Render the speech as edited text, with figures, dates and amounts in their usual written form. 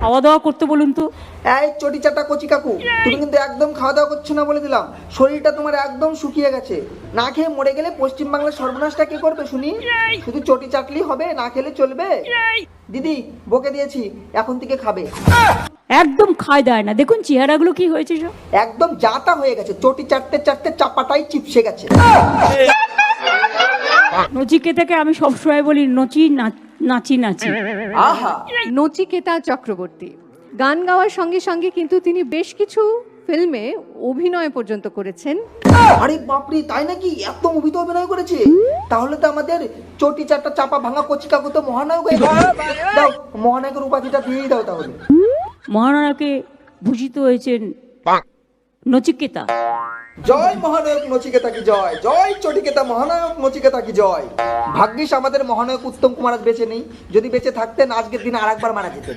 খাওয়া দাওয়া করতে বলুন তো। এই চটি চাটা কচি কাকু, তুমি কিন্তু একদম খাওয়া দাওয়া করছো না বলে দিলাম। শরীরটা তোমার একদম শুকিয়ে গেছে। না খেয়ে মরে গেলে পশ্চিমবাংলার সর্বনাশটা কে করবে শুনি? শুধু চটি চাটলেই হবে, না খেলে চলবে? দিদি বকে দিয়েছি, এখন থেকে খাবে। একদম খায় দেয় না, দেখুন চেহারাগুলো কি হয়েছে সব। একদম জাতা হয়ে গেছে, চটি চাটতে চাটতে চাপাটাই চিপসে গেছে। নচিকেতাকে আমি সবসময় বলি নাচি নাচি। আহা, নচিকেতা চক্রবর্তী গান গাওয়ার সঙ্গে সঙ্গে কিন্তু তিনি বেশ কিছু ফিল্মে অভিনয় পর্যন্ত করেছেন। আরে বাপরে, তাই নাকি? এত মুভিতে অভিনয় করেছে? তাহলে তো আমাদের চটি চাটা চাপা ভাঙা কচি কাকু তো মহানায়ক হয়ে গেছে। দাও, মহানায়কের উপাধিটা দিয়েই দাও তাহলে। মহানায়কে ভূষিত হয়েছেন নচিকেতা। জয় মহানায়ক নচিকেতা কি জয়, জয় চটিকেতা মহানায়ক নচিকেতা কি জয়। ভাগ্যিস আমাদের মহানায়ক উত্তম কুমার আজ বেঁচে নেই, যদি বেঁচে থাকতেন আজকের দিনে আরেকবার মারা যেতেন।